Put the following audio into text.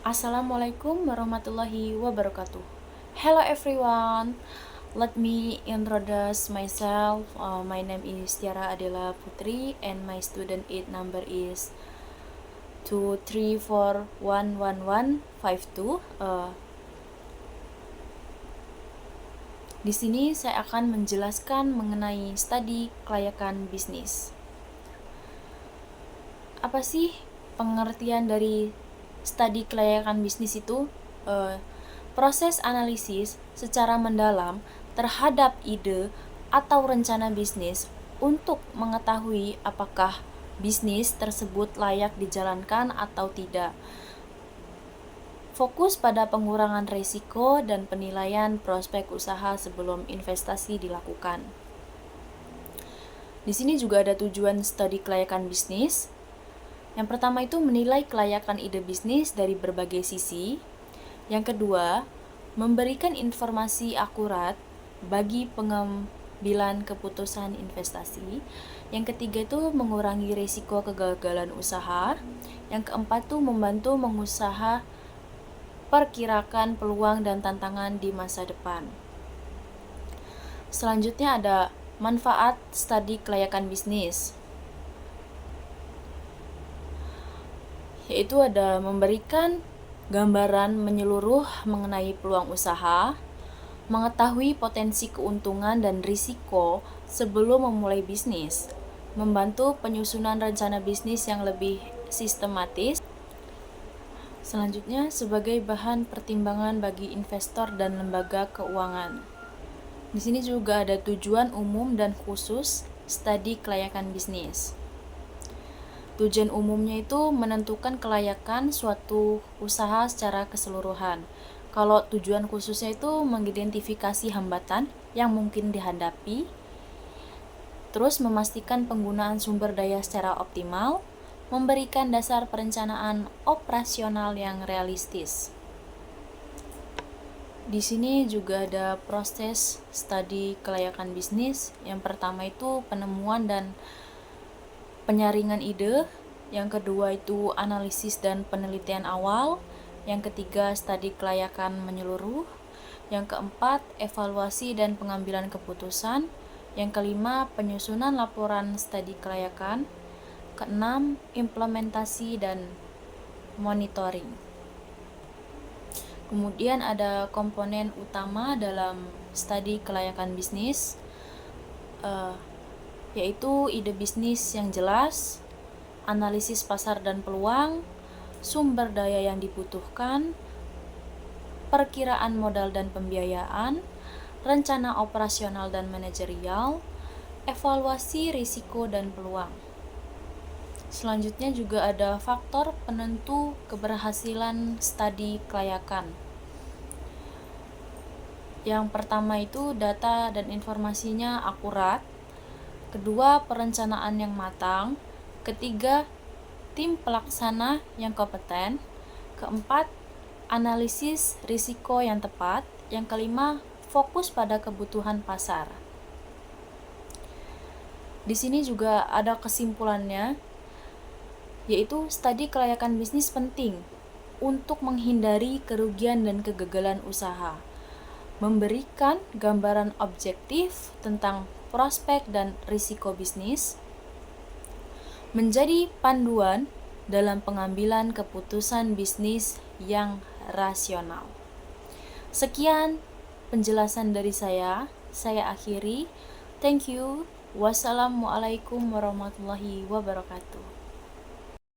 Assalamualaikum warahmatullahi wabarakatuh. Hello everyone. Let me introduce myself. My name is Tiara Adela Putri and my student aid number is 234111152. Di sini saya akan menjelaskan mengenai studi kelayakan bisnis. Apa sih pengertian dari studi kelayakan bisnis itu? Proses analisis secara mendalam terhadap ide atau rencana bisnis untuk mengetahui apakah bisnis tersebut layak dijalankan atau tidak. Fokus pada pengurangan risiko dan penilaian prospek usaha sebelum investasi dilakukan. Di sini juga ada tujuan studi kelayakan bisnis. Yang pertama itu menilai kelayakan ide bisnis dari berbagai sisi. Yang kedua, memberikan informasi akurat bagi pengambilan keputusan investasi. Yang ketiga itu mengurangi risiko kegagalan usaha. Yang keempat itu membantu mengusaha perkirakan peluang dan tantangan di masa depan. Selanjutnya ada manfaat studi kelayakan bisnis, yaitu ada memberikan gambaran menyeluruh mengenai peluang usaha, mengetahui potensi keuntungan dan risiko sebelum memulai bisnis, membantu penyusunan rencana bisnis yang lebih sistematis. Selanjutnya, sebagai bahan pertimbangan bagi investor dan lembaga keuangan. Di sini juga ada tujuan umum dan khusus studi kelayakan bisnis. Tujuan umumnya itu menentukan kelayakan suatu usaha secara keseluruhan. Kalau tujuan khususnya itu mengidentifikasi hambatan yang mungkin dihadapi, terus memastikan penggunaan sumber daya secara optimal, memberikan dasar perencanaan operasional yang realistis. Di sini juga ada proses studi kelayakan bisnis. Yang pertama itu penemuan dan penyaringan ide. Yang kedua itu analisis dan penelitian awal. Yang ketiga studi kelayakan menyeluruh. Yang keempat evaluasi dan pengambilan keputusan. Yang kelima penyusunan laporan studi kelayakan. Keenam, implementasi dan monitoring. Kemudian ada komponen utama dalam studi kelayakan bisnis, yaitu ide bisnis yang jelas, analisis pasar dan peluang, sumber daya yang dibutuhkan, perkiraan modal dan pembiayaan, rencana operasional dan manajerial, evaluasi risiko dan peluang. Selanjutnya juga ada faktor penentu keberhasilan studi kelayakan. Yang pertama itu data dan informasinya akurat. Kedua, perencanaan yang matang. Ketiga, tim pelaksana yang kompeten. Keempat, analisis risiko yang tepat. Yang kelima, fokus pada kebutuhan pasar. Di sini juga ada kesimpulannya, yaitu studi kelayakan bisnis penting untuk menghindari kerugian dan kegagalan usaha, memberikan gambaran objektif tentang prospek dan risiko bisnis, menjadi panduan dalam pengambilan keputusan bisnis yang rasional. Sekian penjelasan dari saya akhiri. Thank you. Wassalamualaikum warahmatullahi wabarakatuh.